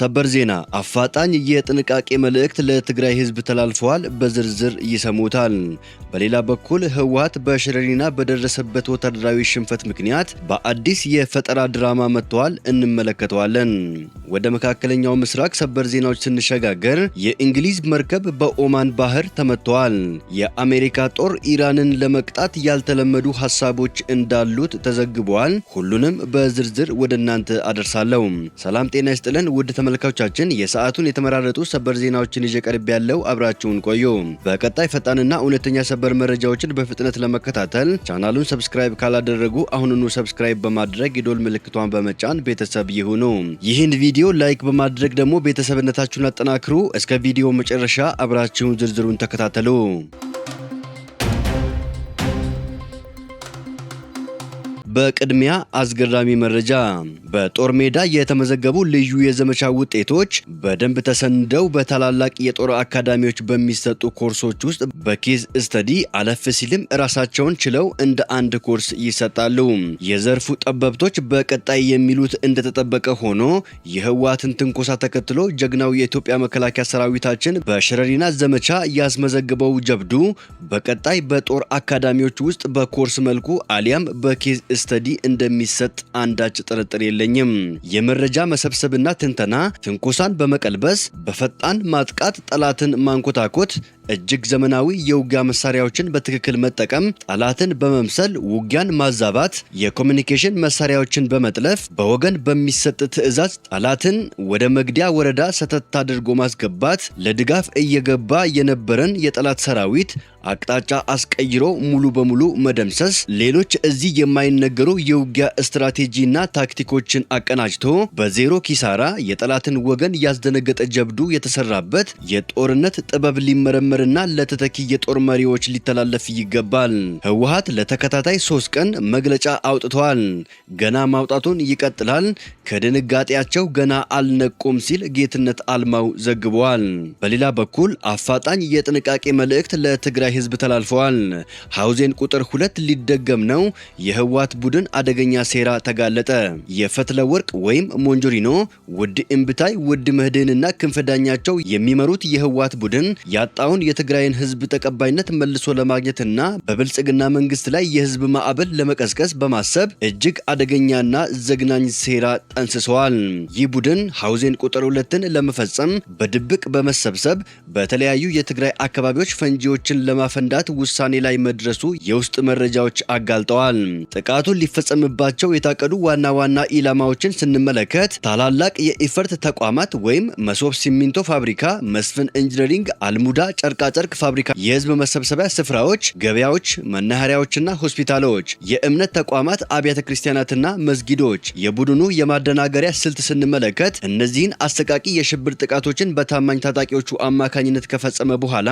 ሰበር ዜና አፋጣኝ የጥንቃቄ መልእክት ለትግራይ ህዝብ ተላልፈዋል። በዝርዝር ይሰሙታል። በሌላ በኩል ህወሓት በሽረሪና በደረሰበት ወታደራዊ ሽንፈት ምክንያት በአዲስ የፈጠራ ድራማ መጥቷል። እንመለከተዋለን። ወደ መካከለኛው ምስራቅ ሰበር ዜናዎች ስንሸጋገር የእንግሊዝ መርከብ በኦማን ባህር ተመቷል። የአሜሪካ ጦር ኢራንን ለመቅጣት ያልተለመዱ ሐሳቦች እንዳሉት ተዘግቧል። ሁሉንም በዝርዝር ወደ እናንተ አደርሳለሁ። ሰላም ጤና ይስጥልን ውድ ተመልካቾቻችን፣ የሰዓቱን የተመራረጡ ሰበር ዜናዎችን ይዤ ቀርብ ያለው አብራችሁን ቆዩ። በቀጣይ ፈጣንና እውነተኛ ሰበር መረጃዎችን በፍጥነት ለመከታተል ቻናሉን ሰብስክራይብ ካላደረጉ አሁኑኑ ሰብስክራይብ በማድረግ የዶል ምልክቷን በመጫን ቤተሰብ ይሁኑ። ይህን ቪዲዮ ላይክ በማድረግ ደግሞ ቤተሰብነታችሁን አጠናክሩ። እስከ ቪዲዮ መጨረሻ አብራችሁን ዝርዝሩን ተከታተሉ። በቅድሚያ አስገራሚ መረጃ። በጦር ሜዳ የተመዘገቡ ልዩ የዘመቻ ውጤቶች በደንብ ተሰንደው በታላላቅ የጦር አካዳሚዎች በሚሰጡ ኮርሶች ውስጥ በኬዝ ስተዲ አለፍ ሲልም ራሳቸውን ችለው እንደ አንድ ኮርስ ይሰጣሉ። የዘርፉ ጠበብቶች በቀጣይ የሚሉት እንደተጠበቀ ሆኖ የህወሓትን ትንኮሳ ተከትሎ ጀግናው የኢትዮጵያ መከላከያ ሰራዊታችን በሽረሪና ዘመቻ ያስመዘገበው ጀብዱ በቀጣይ በጦር አካዳሚዎች ውስጥ በኮርስ መልኩ አሊያም በኬዝ ስተዲ እንደሚሰጥ አንዳች ጥርጥር የለኝም። የመረጃ መሰብሰብና ትንተና፣ ትንኮሳን በመቀልበስ በፈጣን ማጥቃት ጠላትን ማንኮታኮት፣ እጅግ ዘመናዊ የውጊያ መሳሪያዎችን በትክክል መጠቀም፣ ጠላትን በመምሰል ውጊያን ማዛባት፣ የኮሙኒኬሽን መሳሪያዎችን በመጥለፍ በወገን በሚሰጥ ትዕዛዝ ጠላትን ወደ መግዲያ ወረዳ ሰተት አድርጎ ማስገባት፣ ለድጋፍ እየገባ የነበረን የጠላት ሰራዊት አቅጣጫ አስቀይሮ ሙሉ በሙሉ መደምሰስ፣ ሌሎች እዚህ የማይነገሩ የውጊያ ስትራቴጂና ታክቲኮችን አቀናጅቶ በዜሮ ኪሳራ የጠላትን ወገን ያስደነገጠ ጀብዱ የተሰራበት የጦርነት ጥበብ ሊመረመርና ለተተኪ የጦር መሪዎች ሊተላለፍ ይገባል። ህወሓት ለተከታታይ 3 ቀን መግለጫ አውጥቷል። ገና ማውጣቱን ይቀጥላል። ከድንጋጤያቸው ገና አልነቁም ሲል ጌትነት አልማው ዘግቧል። በሌላ በኩል አፋጣኝ የጥንቃቄ መልእክት ለትግራይ ህዝብ ተላልፈዋል። ሐውዜን ቁጥር 2 ሊደገም ነው። የህወሓት ቡድን አደገኛ ሴራ ተጋለጠ። የፈትለ ወርቅ ወይም ሞንጆሪኖ ውድ እምብታይ ውድ መህድንና ክንፈዳኛቸው የሚመሩት የህወሓት ቡድን ያጣውን የትግራይን ህዝብ ተቀባይነት መልሶ ለማግኘትና በብልጽግና መንግስት ላይ የህዝብ ማዕበል ለመቀስቀስ በማሰብ እጅግ አደገኛና ዘግናኝ ሴራ ጠንስሰዋል። ይህ ቡድን ሐውዜን ቁጥር 2ን ለመፈጸም በድብቅ በመሰብሰብ በተለያዩ የትግራይ አካባቢዎች ፈንጂዎችን ለማፈንዳት ውሳኔ ላይ መድረሱ የውስጥ መረጃዎች አጋልጠዋል። ጥቃቱን ሊፈጸምባቸው የታቀዱ ዋና ዋና ኢላማዎችን ስንመለከት ታላላቅ የኢፈርት ተቋማት ወይም መሶብ ሲሚንቶ ፋብሪካ፣ መስፍን ኢንጂነሪንግ፣ አልሙዳ ጨርቃጨርቅ ፋብሪካ፣ የህዝብ መሰብሰቢያ ስፍራዎች፣ ገበያዎች፣ መናኸሪያዎችና ሆስፒታሎች፣ የእምነት ተቋማት፣ አብያተ ክርስቲያናትና መስጊዶች። የቡድኑ የማደናገሪያ ስልት ስንመለከት እነዚህን አሰቃቂ የሽብር ጥቃቶችን በታማኝ ታጣቂዎቹ አማካኝነት ከፈጸመ በኋላ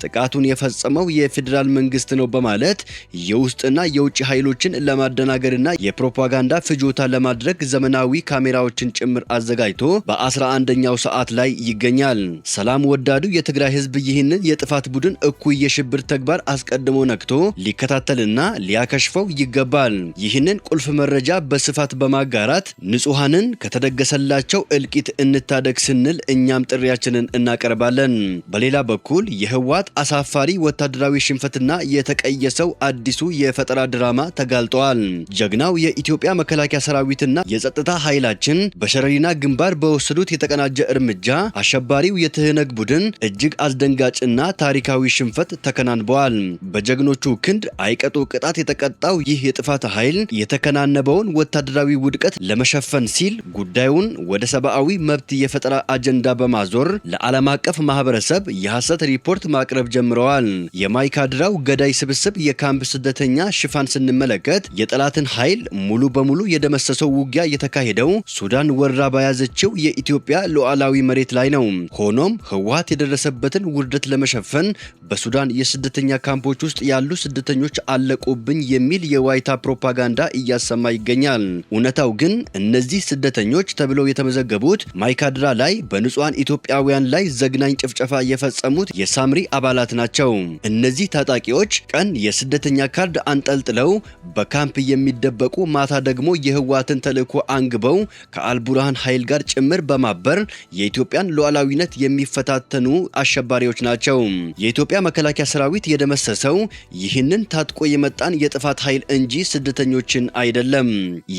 ጥቃቱን የፈጸመው የፌዴራል መንግስት ነው በማለት የውስጥና የውጭ ኃይሎችን ለማደናገርና የፕሮፓጋንዳ ፍጆታ ለማድረግ ዘመናዊ ካሜራዎችን ጭምር አዘጋጅቶ በ11ኛው ሰዓት ላይ ይገኛል። ሰላም ወዳዱ የትግራይ ህዝብ ይህንን የጥፋት ቡድን እኩይ የሽብር ተግባር አስቀድሞ ነክቶ ሊከታተልና ሊያከሽፈው ይገባል። ይህንን ቁልፍ መረጃ በስፋት በማጋራት ንጹሃንን ከተደገሰላቸው እልቂት እንታደግ ስንል እኛም ጥሪያችንን እናቀርባለን። በሌላ በኩል የህወሓት አሳፋሪ ወታደራዊ ሽንፈትና የተቀየሰው አዲሱ የፈጠራ ድራማ ተጋልጧል። ጀግናው የኢትዮጵያ መከላከያ ሰራዊትና የጸጥታ ኃይላችን በሸረሪና ግንባር በወሰዱት የተቀናጀ እርምጃ አሸባሪው የትህነግ ቡድን እጅግ አስደንጋጭና ታሪካዊ ሽንፈት ተከናንበዋል። በጀግኖቹ ክንድ አይቀጡ ቅጣት የተቀጣው ይህ የጥፋት ኃይል የተከናነበውን ወታደራዊ ውድቀት ለመሸፈን ሲል ጉዳዩን ወደ ሰብአዊ መብት የፈጠራ አጀንዳ በማዞር ለዓለም አቀፍ ማህበረሰብ የሐሰት ሪፖርት ማቅረብ ጀምረዋል። የማይካድራው ገዳይ ስብስብ የካምፕ ስደተኛ ሽፋን ስንመለከት የጠላትን ኃይል ሙሉ በሙሉ የደመሰሰው ውጊያ የተካሄደው ሱዳን ወራ በያዘችው የኢትዮጵያ ሉዓላዊ መሬት ላይ ነው። ሆኖም ህወሓት የደረሰበትን ውርደት ለመሸፈን በሱዳን የስደተኛ ካምፖች ውስጥ ያሉ ስደተኞች አለቁብኝ የሚል የዋይታ ፕሮፓጋንዳ እያሰማ ይገኛል። እውነታው ግን እነዚህ ስደተኞች ተብለው የተመዘገቡት ማይካድራ ላይ በንጹሃን ኢትዮጵያውያን ላይ ዘግናኝ ጭፍጨፋ የፈጸሙት የሳምሪ አባላት ናቸው። እነዚህ ታጣቂዎች ቀን የስደተኛ ካርድ አንጠልጥለው በካምፕ የሚደበቁ ማታ ደግሞ የህወሓትን ተልዕኮ አንግበው ከአልቡርሃን ኃይል ጋር ጭምር በማበር የኢትዮጵያን ሉዓላዊነት የሚፈታተኑ አሸባሪዎች ናቸው። የኢትዮጵያ መከላከያ ሰራዊት የደመሰሰው ይህንን ታጥቆ የመጣን የጥፋት ኃይል እንጂ ስደተኞችን አይደለም።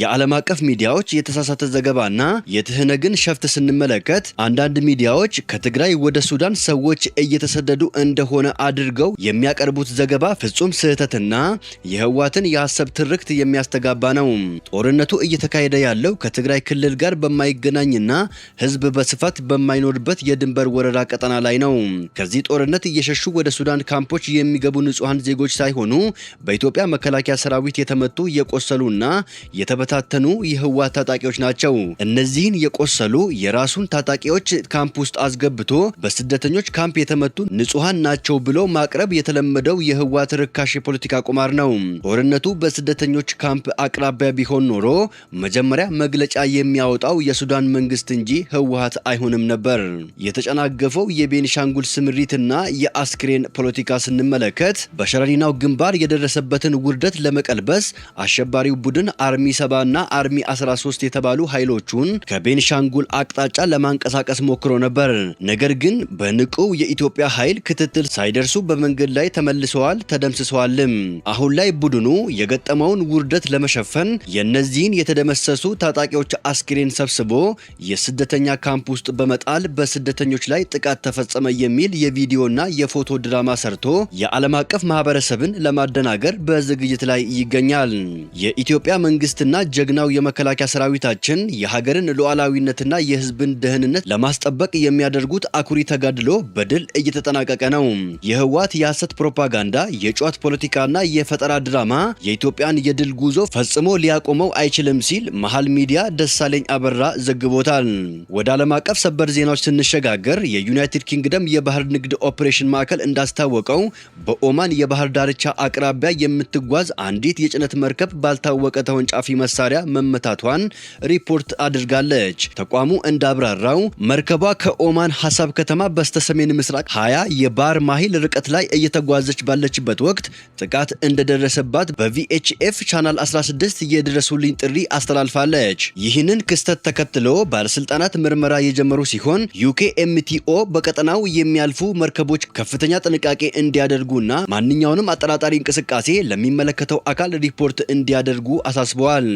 የዓለም አቀፍ ሚዲያዎች የተሳሳተ ዘገባና የትህነግን ሸፍት ስንመለከት አንዳንድ ሚዲያዎች ከትግራይ ወደ ሱዳን ሰዎች እየተሰደዱ እንደሆነ አድርገው የሚያቀርቡት ዘገባ ፍጹም ስህተትና የህወሓትን የሐሰብ ትርክት የሚያስተጋባ ነው። ጦርነቱ እየተካሄደ ያለው ከትግራይ ክልል ጋር በማይገናኝና ህዝብ በስፋት በማይኖርበት የድንበር ወረራ ቀጠና ላይ ነው። ከዚህ ጦርነት እየሸሹ ወደ ሱዳን ካምፖች የሚገቡ ንጹሃን ዜጎች ሳይሆኑ በኢትዮጵያ መከላከያ ሰራዊት የተመቱ የቆሰሉና የተበታተኑ የህወሓት ታጣቂዎች ናቸው። እነዚህን የቆሰሉ የራሱን ታጣቂዎች ካምፕ ውስጥ አስገብቶ በስደተኞች ካምፕ የተመቱ ንጹሃን ናቸው ብሎ ማቅረብ የተለመደው የህወሓት ርካሽ የፖለቲካ ቁማር ነው። ጦርነቱ በስደተኞች ካምፕ አቅራቢያ ቢሆን ኖሮ መጀመሪያ መግለጫ የሚያወጣው የሱዳን መንግስት እንጂ ህወሓት አይሆንም ነበር። የተጨናገፈው የቤኒሻንጉል ስምሪትና የአስክሬን ፖለቲካ ስንመለከት በሸረሪናው ግንባር የደረሰበትን ውርደት ለመቀልበስ አሸባሪው ቡድን አርሚ 7 እና አርሚ 13 የተባሉ ኃይሎቹን ከቤኒሻንጉል አቅጣጫ ለማንቀሳቀስ ሞክሮ ነበር። ነገር ግን በንቁው የኢትዮጵያ ኃይል ክትትል ሳይደርሱ በመንገድ ላይ ተመልሰዋል፣ ተደምስሰዋልም። አሁን ላይ ቡድኑ የገጠመውን ውርደት ለመሸፈን የነዚህን የተደመሰሱ ታጣቂዎች አስክሬን ሰብስቦ የስደተኛ ካምፕ ውስጥ በመጣል በስደተኞች ላይ ጥቃት ተፈጸመ የሚል የቪዲዮና የፎቶ ድራማ ሰርቶ የዓለም አቀፍ ማህበረሰብን ለማደናገር በዝግጅት ላይ ይገኛል። የኢትዮጵያ መንግስትና ጀግናው የመከላከያ ሰራዊታችን የሀገርን ሉዓላዊነትና የህዝብን ደህንነት ለማስጠበቅ የሚያደርጉት አኩሪ ተጋድሎ በድል እየተጠናቀቀ ነው። የህወሓት የሐሰት ፕሮፓጋንዳ፣ የጨዋታ ፖለቲካና የፈጠራ ድራማ የኢትዮጵያን የድል ጉዞ ፈጽሞ ሊያቆመው አይችልም ሲል መሃል ሚዲያ ደሳለኝ አበራ ዘግቦታል። ወደ ዓለም አቀፍ ሰበር ዜናዎች ስንሸጋገር የዩናይትድ ኪንግደም የባህር ንግድ ኦፕሬሽን ማዕከል እንዳስታወቀው በኦማን የባህር ዳርቻ አቅራቢያ የምትጓዝ አንዲት የጭነት መርከብ ባልታወቀ ተወንጫፊ መሳሪያ መመታቷን ሪፖርት አድርጋለች። ተቋሙ እንዳብራራው መርከቧ ከኦማን ሐሳብ ከተማ በስተሰሜን ምስራቅ 20 የባህር ማይል ርቀት ላይ እየተጓዘች ባለችበት ወቅት ጥቃት እንደደረሰባት በቪኤችኤፍ ቻናል 16 የድረሱልኝ ጥሪ አስተላልፋለች። ይህንን ክስተት ተከትሎ ባለስልጣናት ምርመራ የጀመሩ ሲሆን ዩኬኤምቲኦ በቀጠናው የሚያልፉ መርከቦች ከፍተኛ ጥንቃቄ እንዲያደርጉና ማንኛውንም አጠራጣሪ እንቅስቃሴ ለሚመለከተው አካል ሪፖርት እንዲያደርጉ አሳስበዋል።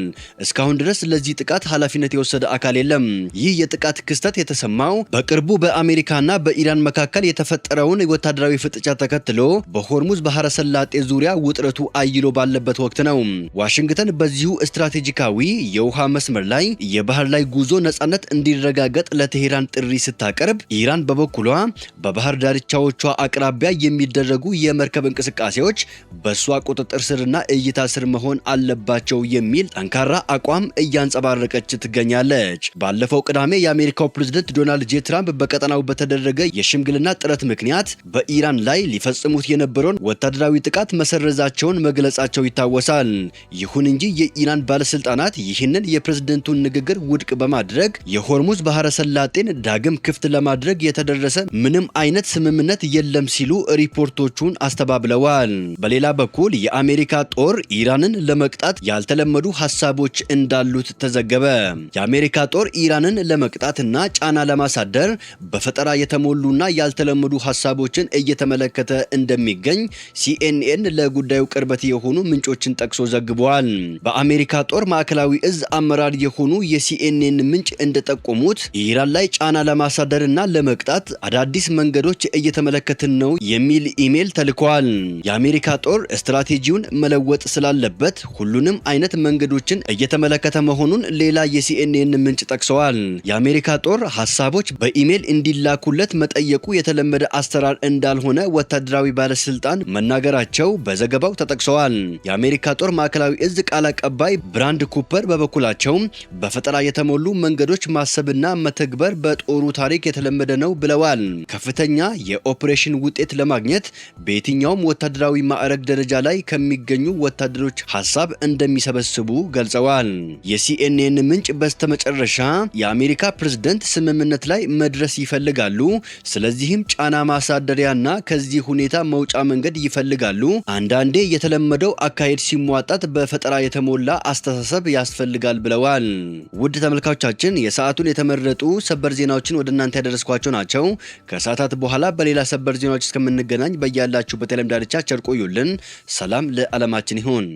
እስካሁን ድረስ ለዚህ ጥቃት ኃላፊነት የወሰደ አካል የለም። ይህ የጥቃት ክስተት የተሰማው በቅርቡ በአሜሪካና በኢራን መካከል የተፈጠረውን ወታደራዊ ፍጥጫ ተከትሎ በሆርሙዝ ባህረ ሰላጤ ዙሪያ ውጥረቱ አይሎ ባለበት ወቅት ነው። ዋሽንግተን በዚሁ ስትራቴጂካዊ የውሃ መስመር ላይ የባህር ላይ ጉዞ ነጻነት እንዲረጋገጥ ለቴሄራን ጥሪ ስታቀርብ፣ ኢራን በበኩሏ በባህር ዳርቻዎቿ አቅራቢያ የሚደረጉ የመርከብ እንቅስቃሴዎች በሷ ቁጥጥር ስርና እይታ ስር መሆን አለባቸው የሚል ጠንካራ አቋም እያንጸባረቀች ትገኛለች። ባለፈው ቅዳሜ የአሜሪካው ፕሬዝዳንት ዶናልድ ጄ ትራምፕ በቀጠናው በተደረገ የሽምግልና ጥረት ምክንያት በኢራን ላይ ሊፈጽሙት የነበረውን ወታደራዊ ጥቃት መሰረዛቸውን መግለጻቸው ይታወሳል። ይሁን እንጂ የኢራን ባለስልጣናት ይህንን የፕሬዝዳንቱን ንግግር ውድቅ በማድረግ የሆርሙዝ ባህረ ሰላጤን ዳግም ክፍት ለማድረግ የተደረሰ ምንም አይነት ስምምነት የለም ሲሉ ሪፖርቶቹን አስተባብለዋል። በሌላ በኩል የአሜሪካ ጦር ኢራንን ለመቅጣት ያልተለመዱ ሐሳቦች እንዳሉት ተዘገበ። የአሜሪካ ጦር ኢራንን ለመቅጣትና ጫና ለማሳደር በፈጠራ የተሞሉና ያልተለመዱ ሐሳቦችን እየተመለከተ እንደሚገኝ ሲኤንኤን ለጉዳዩ ቅርበት የሆኑ ምንጮችን ጠቅሶ ዘግቧል። በአሜሪካ ጦር ማዕከላዊ እዝ አመራር የሆኑ የሲኤንኤን ምንጭ እንደጠቆሙት ኢራን ላይ ጫና ለማሳደርና ለመቅጣት አዳዲስ መንገዶች እየተመለከትን ነው የሚል ኢሜል ተልኳል። የአሜሪካ ጦር ስትራቴጂውን መለወጥ ስላለበት ሁሉንም አይነት መንገዶችን እየተመለከተ መሆኑን ሌላ የሲኤንኤን ምንጭ ጠቅሰዋል። የአሜሪካ ጦር ሐሳቦች በኢሜል እንዲላኩለት መጠየቁ የተለመደ አሰራር እንዳልሆነ ወታደራዊ ባለስልጣን መናገራቸው በዘገባው ተጠቅሰዋል። የአሜሪካ ጦር ማዕከላዊ እዝ ቃል አቀባይ ብራንድ ኩፐር በበኩላቸው በፈጠራ የተሞሉ መንገዶች ማሰብና መተግበር በጦሩ ታሪክ የተለመደ ነው ብለዋል። ከፍተኛ የኦፕሬሽን ውጤት ለማግኘት በየትኛውም ወታደራዊ ማዕረግ ደረጃ ላይ ከሚገኙ ወታደሮች ሐሳብ እንደሚሰበስቡ ገልጸዋል። የሲኤንኤን ምንጭ በስተመጨረሻ የአሜሪካ ፕሬዝዳንት ስምምነት ላይ መድረስ ይፈልጋሉ፣ ስለዚህም ጫና ማሳደሪያና ከዚህ ሁኔታ መውጫ መንገድ ይፈልጋሉ። አንዳንዴ የተለመደው አካሄድ ሲሟጣት በፈጠራ የተሞላ አስተሳሰብ ያስፈልጋል ብለዋል። ውድ ተመልካቾቻችን የሰዓቱን የተመረጡ ሰበር ዜናዎችን ወደ እናንተ ያደረስኳቸው ናቸው። ከሰዓታት በኋላ በሌላ ሰበር ዜናዎች እስከምንገናኝ በያላችሁበት የዓለም ዳርቻ ቸር ቆዩልን። ሰላም ለዓለማችን ይሁን።